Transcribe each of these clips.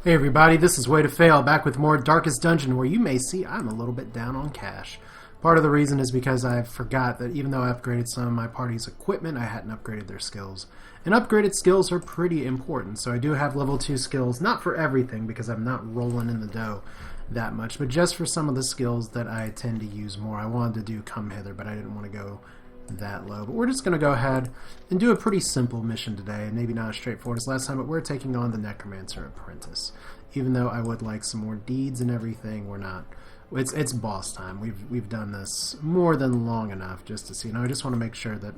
Hey everybody, this is Way to Fail, back with more Darkest Dungeon, where you may see I'm a little bit down on cash. Part of the reason is because I forgot that even though I upgraded some of my party's equipment, I hadn't upgraded their skills. And upgraded skills are pretty important, so I do have level 2 skills, not for everything because I'm not rolling in the dough that much, but just for some of the skills that I tend to use more. I wanted to do Come Hither, but I didn't want to go that low. But we're just going to go ahead and do a pretty simple mission today, maybe not as straightforward as last time, but we're taking on the Necromancer Apprentice. Even though I would like some more deeds and everything, we're not. It's boss time. We've done this more than long enough just to see. I just want to make sure that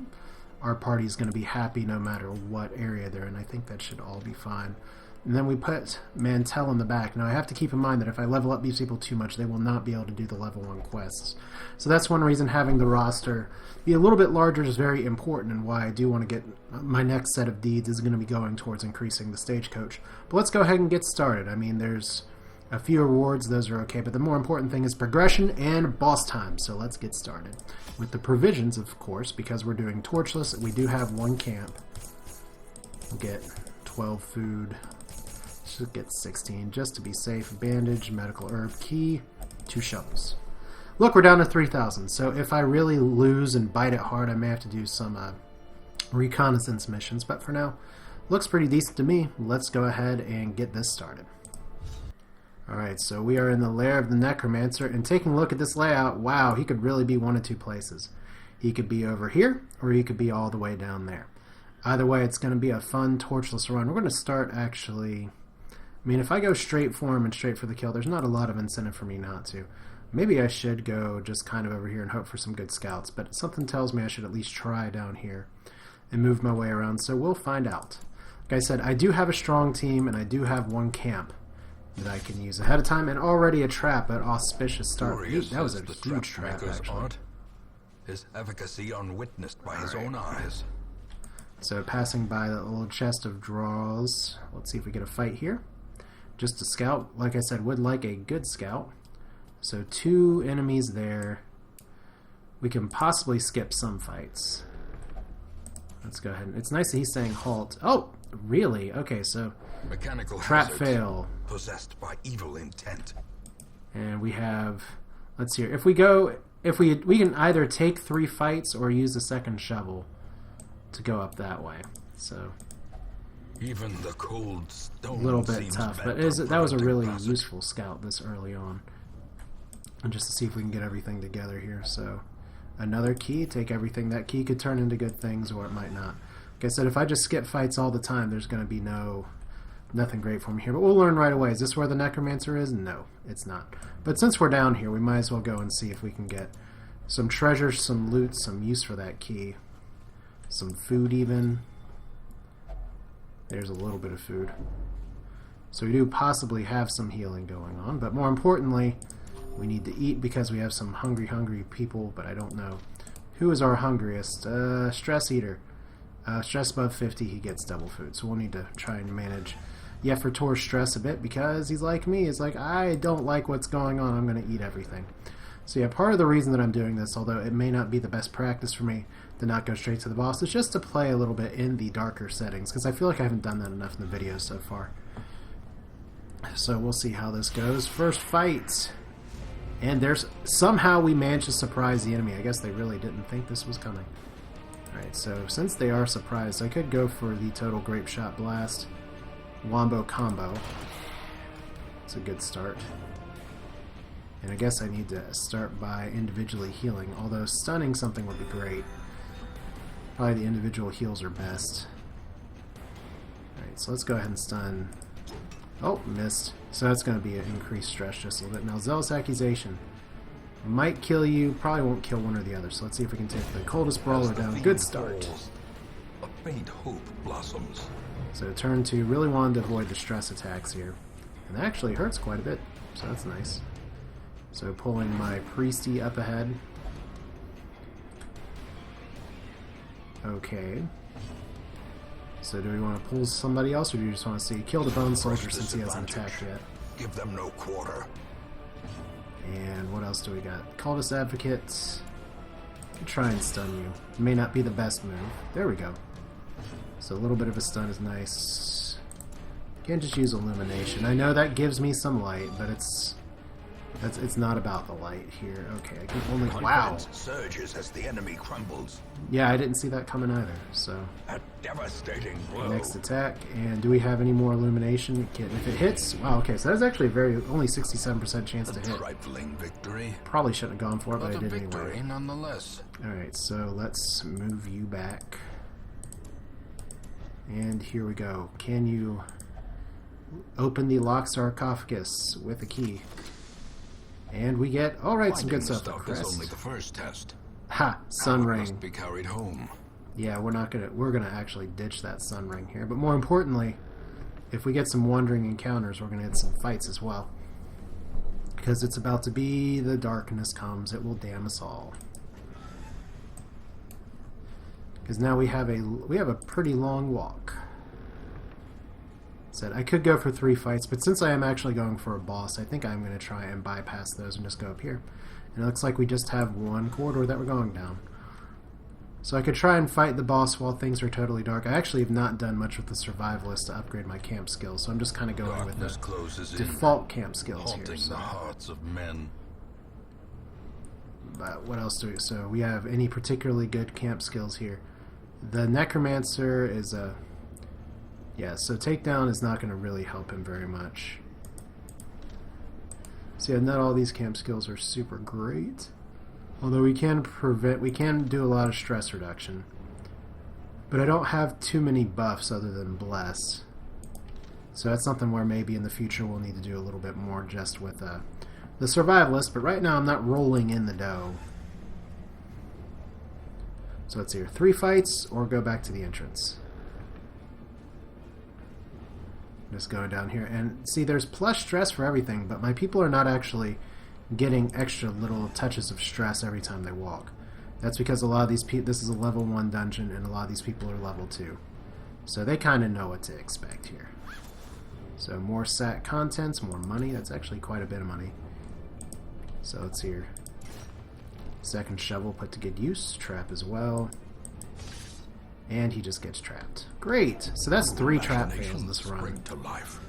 our party is going to be happy no matter what area they're in. I think that should all be fine. And then we put Mantell in the back. Now I have to keep in mind that if I level up these people too much, they will not be able to do the level 1 quests. So that's one reason having the roster be a little bit larger is very important, and why I do want to get my next set of deeds is going to be going towards increasing the stagecoach. But let's go ahead and get started. I mean, there's a few rewards, those are okay, but the more important thing is progression and boss time. So let's get started. With the provisions, of course, because we're doing torchless, we do have 1 camp. We'll get 12 food. Should get 16 just to be safe. Bandage, medical herb, key, 2 shovels. Look, we're down to 3,000. So if I really lose and bite it hard, I may have to do some reconnaissance missions. But for now, looks pretty decent to me. Let's go ahead and get this started. Alright, so we are in the Lair of the Necromancer, and taking a look at this layout, wow, he could really be one of 2 places. He could be over here, or he could be all the way down there. Either way, it's going to be a fun torchless run. We're going to start actually... I mean, if I go straight for him and straight for the kill, there's not a lot of incentive for me not to. Maybe I should go just kind of over here and hope for some good scouts, but something tells me I should at least try down here and move my way around, so we'll find out. Like I said, I do have a strong team, and I do have 1 camp that I can use ahead of time, and already a trap, an auspicious start. That was a huge trap, actually. His efficacy unwitnessed by his own eyes. So passing by that little chest of draws, let's see if we get a fight here. Just a scout, like I said, would like a good scout. So 2 enemies there. We can possibly skip some fights. Let's go ahead. It's nice that he's saying halt. Oh, really? Okay, so mechanical trap fail. Possessed by evil intent. And we have, let's see here. If we go, we can either take 3 fights or use the second shovel to go up that way. So even the cold stone a little bit tough, but that was a really useful scout this early on. And just to see if we can get everything together here. So another key, take everything. That key could turn into good things, or it might not. Like I said, if I just skip fights all the time, there's going to be nothing great for me here. But we'll learn right away. Is this where the Necromancer is? No, it's not. But since we're down here, we might as well go and see if we can get some treasure, some loot, some use for that key. Some food even. There's a little bit of food. So we do possibly have some healing going on, but more importantly, we need to eat because we have some hungry people, but I don't know. Who is our hungriest? Stress eater. Stress above 50, he gets double food, so we'll need to try and manage Yeffertor's stress a bit because he's like me. He's like, I don't like what's going on, I'm going to eat everything. So yeah, part of the reason that I'm doing this, although it may not be the best practice for me to not go straight to the boss, is just to play a little bit in the darker settings, because I feel like I haven't done that enough in the videos so far. So we'll see how this goes. First fight. And somehow we managed to surprise the enemy. I guess they really didn't think this was coming. Alright, so since they are surprised, I could go for the Total Grape Shot Blast Wombo Combo. It's a good start. And I guess I need to start by individually healing, although stunning something would be great. Probably the individual heals are best. Alright, so let's go ahead and stun. Oh, missed. So that's going to be an increased stress just a little bit. Now, Zealous Accusation might kill you, probably won't kill one or the other. So let's see if we can take the Coldest Brawler down. Good start. A faint hope blossoms. So turn 2, really wanted to avoid the stress attacks here. And that actually hurts quite a bit, so that's nice. So pulling my Priesty up ahead. Okay. So do we want to pull somebody else, or do you just want to see kill the Bone Soldier since he hasn't attacked yet? Give them no quarter. And what else do we got? Cultist Advocate. Try and stun you. May not be the best move. There we go. So a little bit of a stun is nice. Can't just use illumination. I know that gives me some light, but it's not about the light here. Okay, I can only... Wow! Surges as the enemy crumbles. Yeah, I didn't see that coming either, so... A devastating blow. Next attack, and do we have any more illumination? If it hits... Wow, okay, so that's actually only 67% chance to hit. Trifling victory. Probably shouldn't have gone for it, but I did victory anyway. Nonetheless. Alright, so let's move you back. And here we go. Can you open the locked sarcophagus with a key? And we get, alright, some good stuff. Is only the first test. Ha! Sun ring. Must be carried home. Yeah, we're gonna actually ditch that sun ring here. But more importantly, if we get some wandering encounters, we're gonna hit some fights as well. Because it's about to be the darkness comes, it will damn us all. Because now we have a pretty long walk. Said I could go for 3 fights, but since I am actually going for a boss, I think I'm going to try and bypass those and just go up here. And it looks like we just have one corridor that we're going down. So I could try and fight the boss while things are totally dark. I actually have not done much with the survivalist to upgrade my camp skills, so I'm just kind of going with the default camp skills here. So. The hearts of men. But what else do we... So we have any particularly good camp skills here. The Necromancer is a... Yeah, so takedown is not going to really help him very much. So yeah, not all these camp skills are super great. Although we can do a lot of stress reduction. But I don't have too many buffs other than Bless. So that's something where maybe in the future we'll need to do a little bit more just with the Survivalist. But right now I'm not rolling in the dough. So let's see here. 3 fights or go back to the entrance. Just going down here. And see, there's plus stress for everything, but my people are not actually getting extra little touches of stress every time they walk. That's because a lot of these people, this is a level 1 dungeon, and a lot of these people are level 2. So they kind of know what to expect here. So more SAT contents, more money. That's actually quite a bit of money. So let's see here. Second shovel put to good use. Trap as well. And he just gets trapped. Great! So that's 3 trap fails this run. To life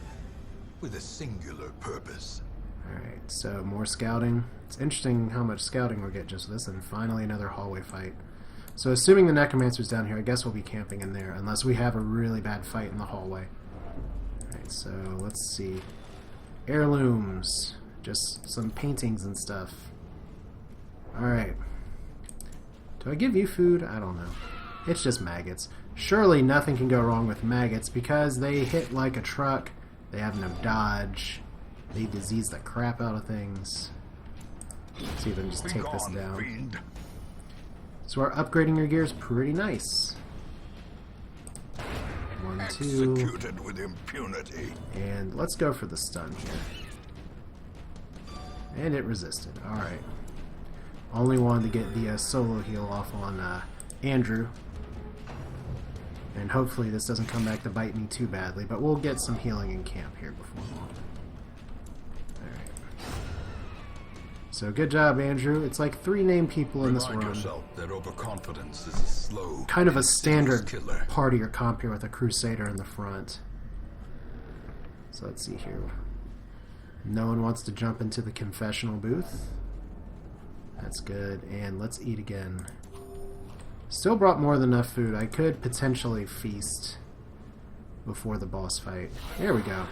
with a singular purpose. Alright, so more scouting. It's interesting how much scouting we'll get just this, and finally another hallway fight. So assuming the Necromancer's down here, I guess we'll be camping in there, unless we have a really bad fight in the hallway. Alright, so let's see. Heirlooms. Just some paintings and stuff. Alright. Do I give you food? I don't know. It's just maggots. Surely nothing can go wrong with maggots because they hit like a truck. They have no dodge. They disease the crap out of things. Let's see if I can just take this down. Fiend. So our upgrading your gear is pretty nice. 1, 2. Executed with impunity. And let's go for the stun here. And it resisted. Alright. Only wanted to get the solo heal off on Andrew. And hopefully this doesn't come back to bite me too badly, but we'll get some healing in camp here before long. Alright. So good job, Andrew. It's like 3 named people in this run. Yourself that overconfidence is a slow, kind of a standard killer. party or comp here with a Crusader in the front. So let's see here. No one wants to jump into the confessional booth. That's good. And let's eat again. Still brought more than enough food. I could potentially feast before the boss fight. There we go.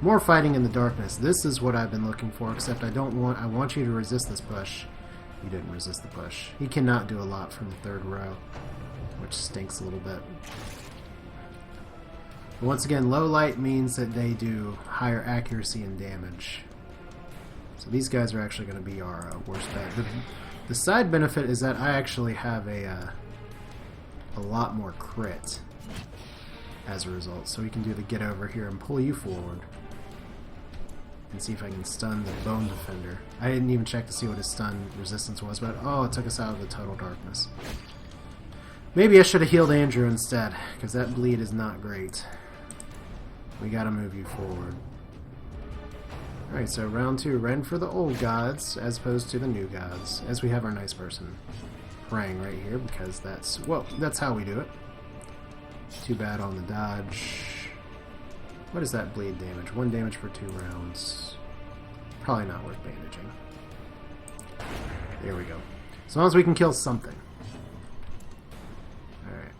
More fighting in the darkness. This is what I've been looking for, except I want you to resist this push. You didn't resist the push. He cannot do a lot from the 3rd row, which stinks a little bit. But once again, low light means that they do higher accuracy and damage. So these guys are actually going to be our worst bet. The side benefit is that I actually have a lot more crit as a result. So we can do the get over here and pull you forward. And see if I can stun the Bone Defender. I didn't even check to see what his stun resistance was, but oh, it took us out of the total darkness. Maybe I should have healed Andrew instead, because that bleed is not great. We gotta move you forward. Alright, so round 2, ready for the old gods as opposed to the new gods, as we have our nice person praying right here, because that's, well, that's how we do it. Too bad on the dodge. What is that bleed damage? 1 damage for 2 rounds. Probably not worth bandaging. There we go. As long as we can kill something. Alright.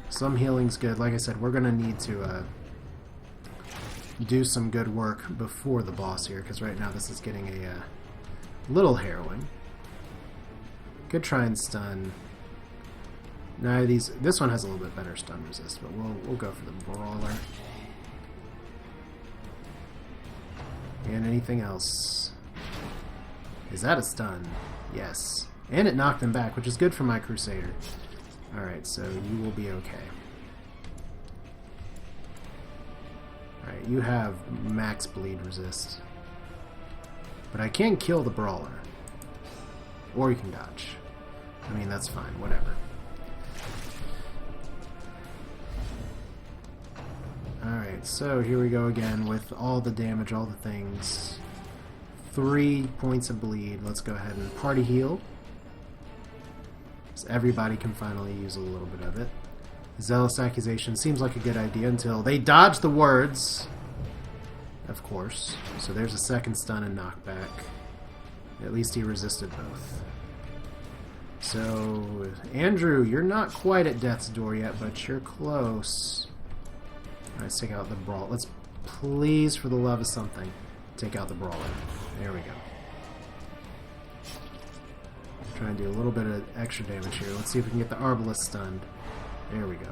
Some healing's good. Like I said, we're going to need to do some good work before the boss here, because right now this is getting a little harrowing. Could try and stun. Now this one has a little bit better stun resist, but we'll go for the brawler. And anything else? Is that a stun? Yes. And it knocked him back, which is good for my Crusader. Alright, so you will be okay. Alright, you have max bleed resist. But I can kill the brawler. Or you can dodge. I mean, that's fine, whatever. Alright, so here we go again with all the damage, all the things. 3 points of bleed. Let's go ahead and party heal. So everybody can finally use a little bit of it. Zealous Accusation seems like a good idea until they dodge the words. Of course. So there's a second stun and knockback. At least he resisted both. So, Andrew, you're not quite at death's door yet, but you're close. Let's take out the brawl. Let's please, for the love of something, take out the brawler. There we go. Try and do a little bit of extra damage here. Let's see if we can get the Arbalest stunned. There we go.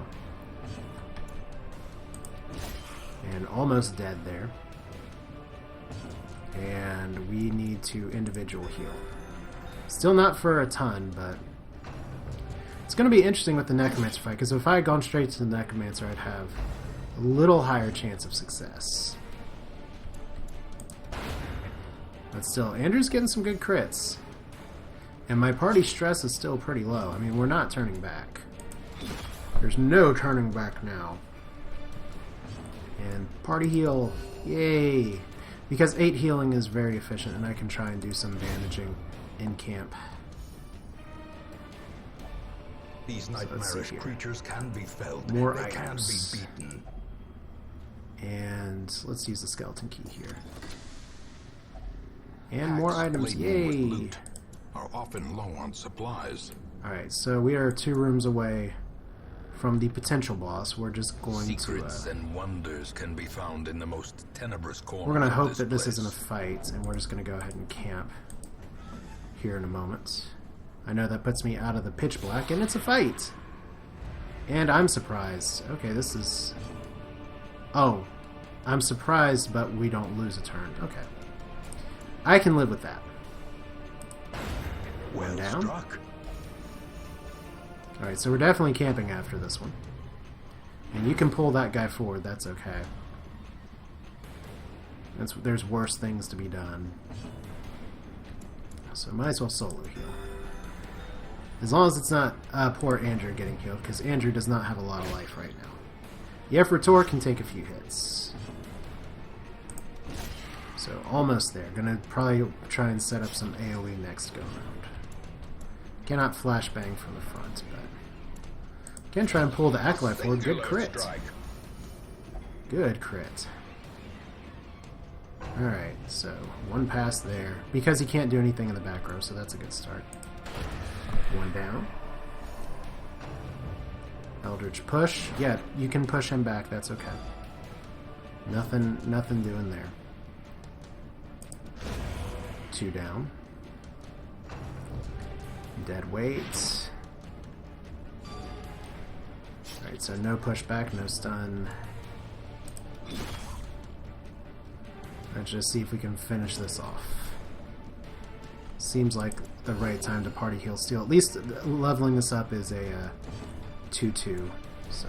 And almost dead there. And we need to individual heal. Still not for a ton, but it's going to be interesting with the Necromancer fight, because if I had gone straight to the Necromancer, I'd have a little higher chance of success. But still, Andrew's getting some good crits. And my party stress is still pretty low. I mean, we're not turning back. There's no turning back now. And party heal, yay! Because 8 healing is very efficient, and I can try and do some bandaging in camp. These nightmarish creatures can be felled. More they items. can be beaten. And let's use the skeleton key here. And more Packs items, laden with yay! loot are often low on supplies. Alright, so we are 2 rooms away from the potential boss. We're just going Secrets to... and wonders can be found in the most tenebrous corners. we're going to of hope that this place. isn't a fight, and we're just going to go ahead and camp here in a moment. I know that puts me out of the pitch black, and it's a fight! And I'm surprised. Okay, this is... oh, I'm surprised, but we don't lose a turn. Okay. I can live with that. Well down. struck. Alright, so we're definitely camping after this one. And you can pull that guy forward, that's okay. There's worse things to be done. So might as well solo heal. As long as it's not poor Andrew getting healed, because Andrew does not have a lot of life right now. Yefrator can take a few hits. So almost there. Gonna probably try and set up some AoE next go around. Cannot flashbang from the front, but can try and pull the Acolyte forward. Good crit. Good crit. Alright, so 1 pass there. Because he can't do anything in the back row, so that's a good start. 1 down. Eldritch push. Yeah, you can push him back, that's okay. Nothing doing there. 2 down. Dead weight. Alright, so no pushback, no stun. Let's just see if we can finish this off. Seems like the right time to party heal steel. At least leveling this up is a 2-2, so.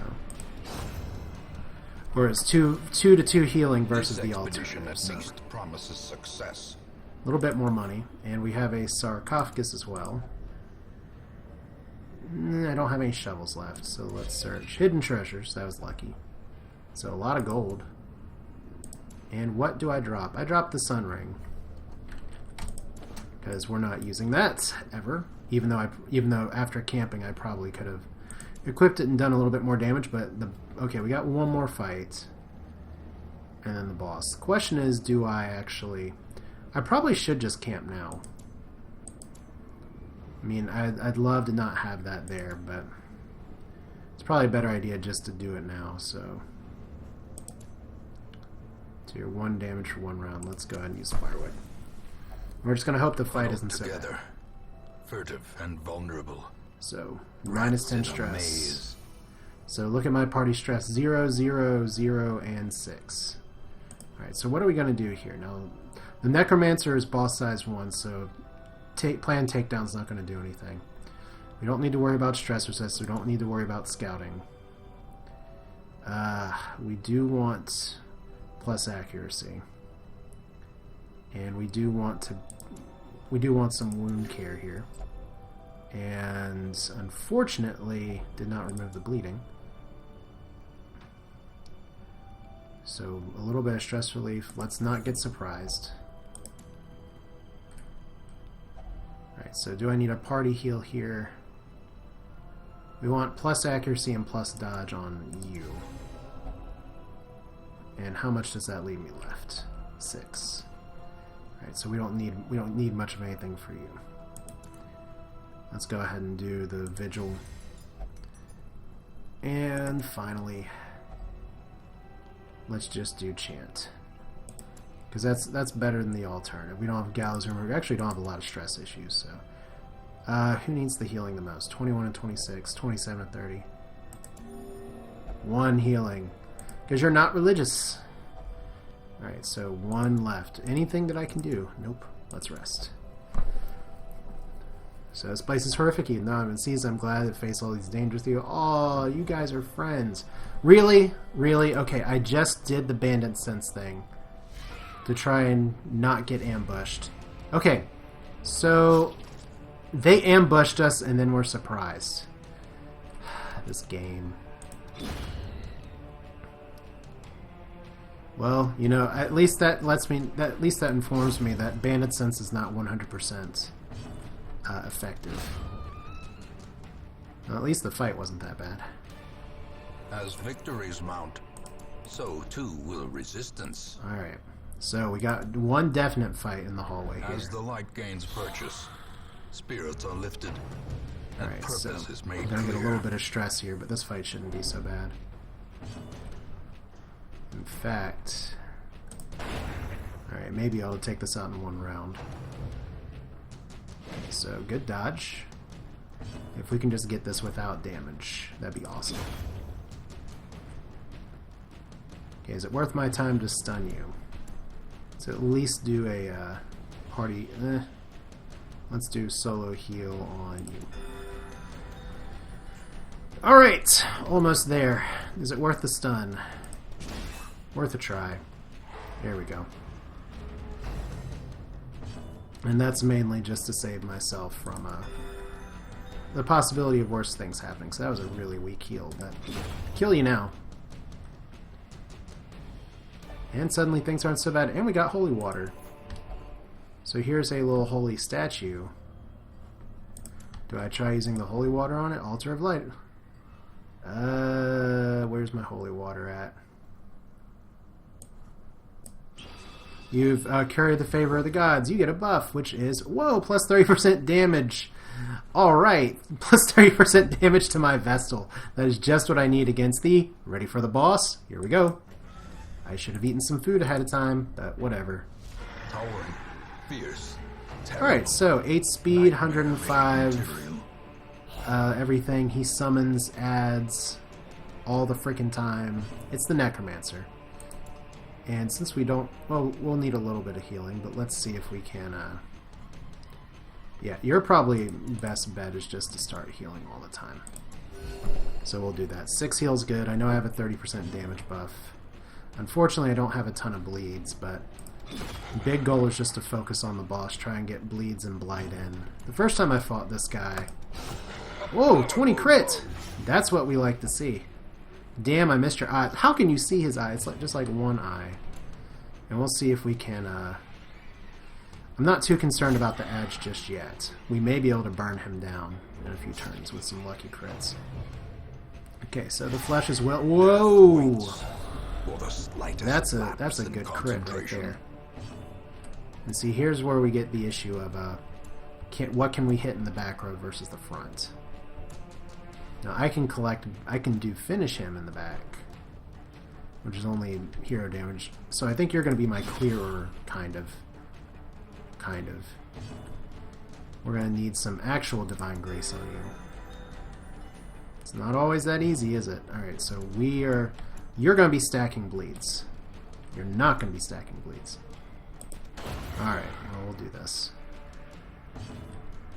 Or it's 2 to 2 healing versus the alternative. At least promises success. A little bit more money, and we have a sarcophagus as well. I don't have any shovels left, so let's search. Hidden treasures, that was lucky. So a lot of gold. And what do I drop? I dropped the sun ring. Because we're not using that ever. Even though after camping I probably could have equipped it and done a little bit more damage, but okay, we got one more fight. And then the boss. The question is, do I actually... I probably should just camp now. I mean, I'd love to not have that there, but it's probably a better idea just to do it now, so... Tier 1 damage for 1 round. Let's go ahead and use firewood. We're just going to hope the fight isn't so bad. Furtive and vulnerable. So, minus 10 stress. So look at my party stress. 0, 0, 0, and 6. Alright, so what are we going to do here? Now, the Necromancer is boss size 1, so plan takedown's not going to do anything. We don't need to worry about stress resist. We don't need to worry about scouting. We do want plus accuracy. And we do want some wound care here. And unfortunately, did not remove the bleeding. So a little bit of stress relief. Let's not get surprised. Alright, so do I need a party heal here? We want plus accuracy and plus dodge on you. And how much does that leave me left? 6. Alright, so we don't need much of anything for you. Let's go ahead and do the vigil. And finally, let's just do chant. Because that's better than the alternative. We don't have gallows room. We actually don't have a lot of stress issues, so. Who needs the healing the most? 21 and 26, 27 and 30. 1 healing. Because you're not religious. Alright, so 1 left. Anything that I can do? Nope. Let's rest. So this place is horrific, even though I'm in seas. I'm glad to face all these dangers with you. Oh, you guys are friends. Really? Really? Okay, I just did the bandit sense thing to try and not get ambushed. Okay, so they ambushed us and then we're surprised. This game. Well, you know, at least that informs me that bandit sense is not 100% effective. Well, at least the fight wasn't that bad. As victories mount, so too will resistance. Alright, so we got one definite fight in the hallway here. As the light gains purchase, spirits are lifted, and Alright, purpose so is made we're gonna clear. get a little bit of stress here, but this fight shouldn't be so bad. In fact, alright, maybe I'll take this out in 1 round. So, good dodge. If we can just get this without damage, that'd be awesome. Okay, is it worth my time to stun you? Let's at least do a party... Let's do solo heal on you. Alright, almost there. Is it worth the stun? Worth a try. There we go. And that's mainly just to save myself from the possibility of worse things happening. So that was a really weak heal. But kill you now. And suddenly things aren't so bad. And we got holy water. So here's a little holy statue. Do I try using the holy water on it? Altar of light. Where's my holy water at? You've carried the favor of the gods. You get a buff, which is, whoa, plus 30% damage. Alright, plus 30% damage to my Vestal. That is just what I need against the... Ready for the boss? Here we go. I should have eaten some food ahead of time, but whatever. Towering, fierce, Alright, so 8 speed, 105... everything. He summons, adds, all the frickin' time. It's the Necromancer. And since we don't... Well, we'll need a little bit of healing, but let's see if we can... Yeah, your probably best bet is just to start healing all the time. So we'll do that. 6 heal's good. I know I have a 30% damage buff. Unfortunately, I don't have a ton of bleeds, but big goal is just to focus on the boss, try and get bleeds and blight in. The first time I fought this guy... Whoa, 20 crit! That's what we like to see. Damn, I missed your eye. How can you see his eye? It's like just like 1 eye. And we'll see if we can... I'm not too concerned about the edge just yet. We may be able to burn him down in a few turns with some lucky crits. Okay, so the flesh is well. Whoa! For the slightest That's lapse a in good crit right concentration. there. And see, here's where we get the issue of what can we hit in the back row versus the front. Now I can do finish him in the back, which is only hero damage. So I think you're going to be my clearer, kind of. We're going to need some actual Divine Grace on you. It's not always that easy, is it? Alright, so you're going to be stacking bleeds. You're not going to be stacking bleeds. Alright, well, we'll do this.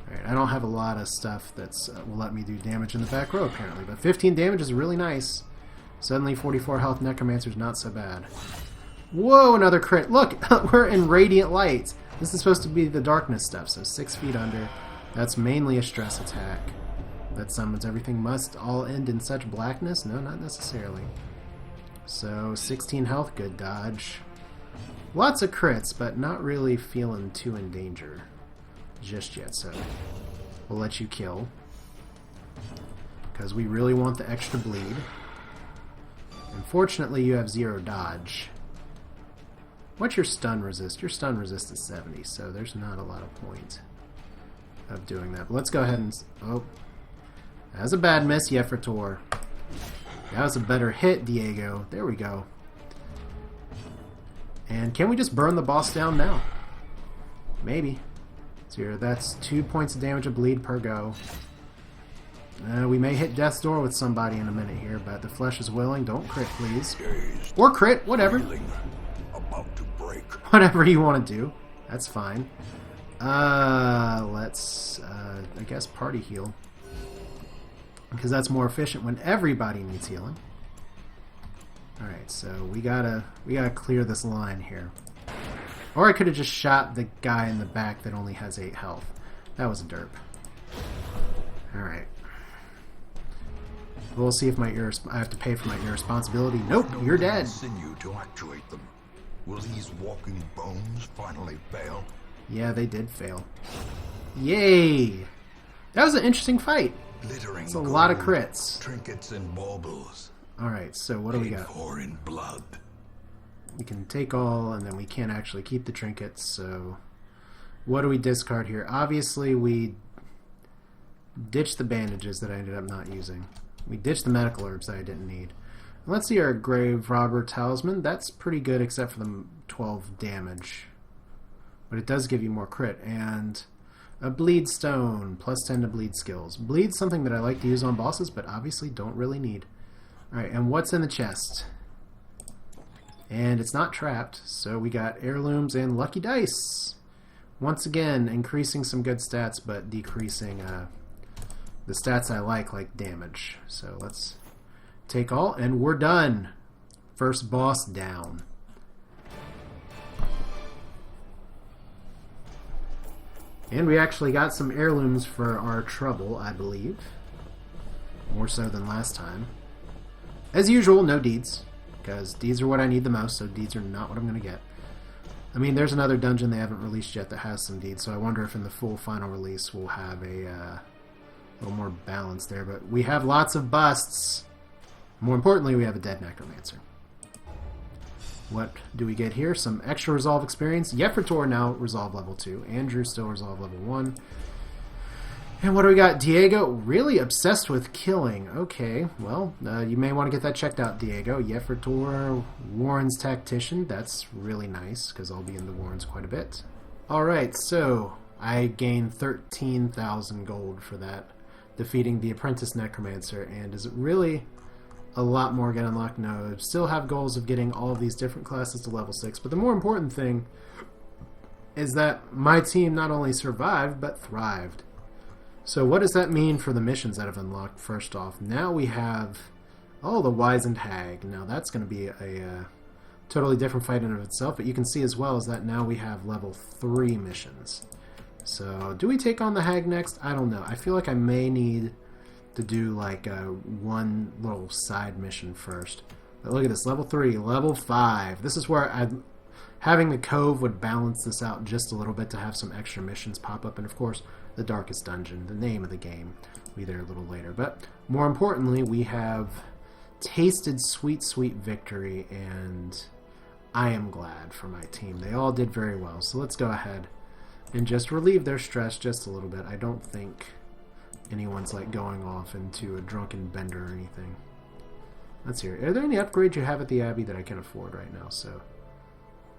Alright, I don't have a lot of stuff that's will let me do damage in the back row, apparently, but 15 damage is really nice. Suddenly 44 health Necromancer's not so bad. Whoa, another crit. Look, we're in Radiant Light. This is supposed to be the darkness stuff, so 6 feet under. That's mainly a stress attack. That summons everything must all end in such blackness? No, not necessarily. So, 16 health, good dodge. Lots of crits, but not really feeling too in danger just yet, so we'll let you kill. Because we really want the extra bleed. Unfortunately, you have 0 dodge. What's your stun resist? Your stun resist is 70, so there's not a lot of point of doing that. But let's go ahead and... Oh. That was a bad miss, Yefrator. That was a better hit, Diego. There we go. And can we just burn the boss down now? Maybe. So that's 2 points of damage of bleed per go. We may hit death's door with somebody in a minute here, but the flesh is willing. Don't crit, please. Or crit, whatever. About to break. Whatever you want to do. That's fine. Let's, I guess, party heal. Because that's more efficient when everybody needs healing. Alright, so we gotta clear this line here. Or I could have just shot the guy in the back that only has 8 health. That was a derp. Alright. We'll see if I have to pay for my irresponsibility. Nope, you're dead. Sinew to actuate them. Will these walking bones finally fail? Yeah, they did fail. Yay! That was an interesting fight. Glittering It's a lot of crits. Trinkets and baubles. Alright, so what do we got? For in blood. We can take all, and then we can't actually keep the trinkets, so... What do we discard here? Obviously, we ditched the bandages that I ended up not using. We ditched the medical herbs that I didn't need. Let's see our Grave Robber Talisman. That's pretty good, except for the 12 damage. But it does give you more crit. And a Bleed Stone, plus 10 to bleed skills. Bleed's something that I like to use on bosses, but obviously don't really need. Alright, and what's in the chest? And it's not trapped, so we got heirlooms and lucky dice. Once again, increasing some good stats, but decreasing the stats I like damage. So let's take all, and we're done. First boss down. And we actually got some heirlooms for our trouble, I believe. More so than last time. As usual, no deeds. Because deeds are what I need the most, so deeds are not what I'm going to get. I mean, there's another dungeon they haven't released yet that has some deeds, so I wonder if in the full final release we'll have a little more balance there. But we have lots of busts. More importantly, we have a dead Necromancer. What do we get here? Some extra resolve experience. Yefrator now resolve level 2. Andrew still resolve level 1. And what do we got? Diego, really obsessed with killing. Okay, well, you may want to get that checked out, Diego. Yefrator, Warren's Tactician. That's really nice, because I'll be in the Warrens quite a bit. Alright, so I gained 13,000 gold for that, defeating the Apprentice Necromancer. And is it really a lot more get unlocked? No, I still have goals of getting all of these different classes to level 6. But the more important thing is that my team not only survived, but thrived. So what does that mean for the missions that have unlocked? First off, now we have, the Wizened Hag. Now that's going to be a totally different fight in and of itself, but you can see as well as that now we have level 3 missions. So do we take on the Hag next? I don't know. I feel like I may need to do like one little side mission first. But look at this, level 3, level 5. This is where having the Cove would balance this out just a little bit to have some extra missions pop up. And of course, the Darkest Dungeon, the name of the game, will be there a little later. But more importantly, we have tasted sweet, sweet victory, and I am glad for my team. They all did very well. So let's go ahead and just relieve their stress just a little bit. I don't think anyone's like going off into a drunken bender or anything. Let's hear. Are there any upgrades you have at the Abbey that I can afford right now? So,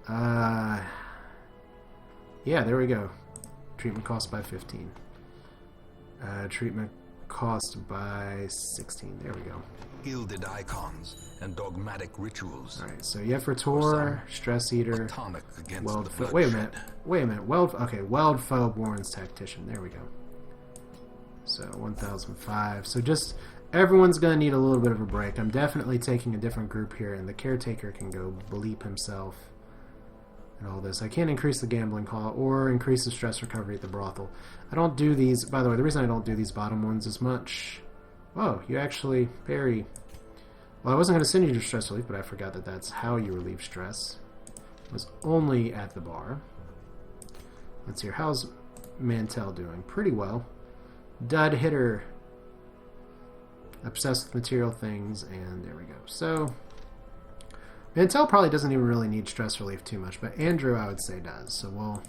yeah, there we go. Treatment cost by 15. Treatment cost by 16. There we go. Gilded icons and dogmatic rituals. All right, so Yeffertor, Stress Eater, Weld. Wait a minute. Weld Foe, Warren's Tactician. There we go. So 1005. So just everyone's gonna need a little bit of a break. I'm definitely taking a different group here, and the Caretaker can go bleep himself and all this. I can't increase the gambling call or increase the stress recovery at the brothel. I don't do these. By the way, the reason I don't do these bottom ones as much. Whoa, you actually very. Well, I wasn't going to send you to stress relief, but I forgot that that's how you relieve stress. It was only at the bar. Let's hear. How's Mantell doing? Pretty well. Dud hitter. Obsessed with material things, and there we go. So, Mantell probably doesn't even really need stress relief too much, but Andrew, I would say, does. So we'll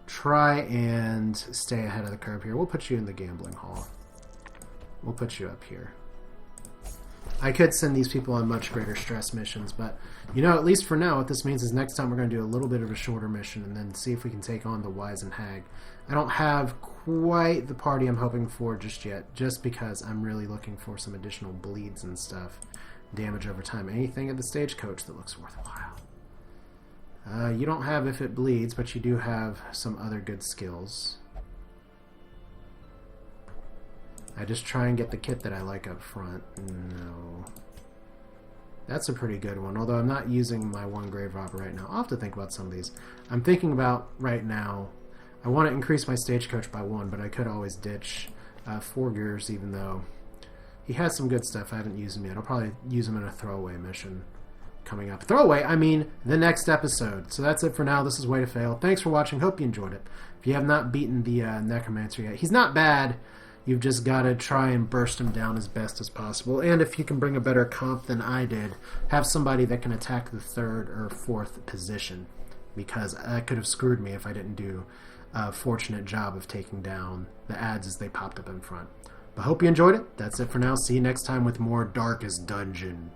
try and stay ahead of the curve here. We'll put you in the gambling hall. We'll put you up here. I could send these people on much greater stress missions, but, you know, at least for now, what this means is next time we're going to do a little bit of a shorter mission and then see if we can take on the Wise and Hag. I don't have quite the party I'm hoping for just yet, just because I'm really looking for some additional bleeds and stuff. Damage over time. Anything at the stagecoach that looks worthwhile. You don't have if it bleeds, but you do have some other good skills. I just try and get the kit that I like up front. No. That's a pretty good one, although I'm not using my one grave robber right now. I'll have to think about some of these. I'm thinking about, right now, I want to increase my stagecoach by 1, but I could always ditch Forgers, even though he has some good stuff. I haven't used him yet. I'll probably use him in a throwaway mission coming up. Throwaway, I mean the next episode. So that's it for now. This is Way to Fail. Thanks for watching. Hope you enjoyed it. If you have not beaten the Necromancer yet, he's not bad. You've just got to try and burst him down as best as possible. And if you can bring a better comp than I did, have somebody that can attack the 3rd or 4th position. Because that could have screwed me if I didn't do a fortunate job of taking down the ads as they popped up in front. But hope you enjoyed it. That's it for now. See you next time with more Darkest Dungeon.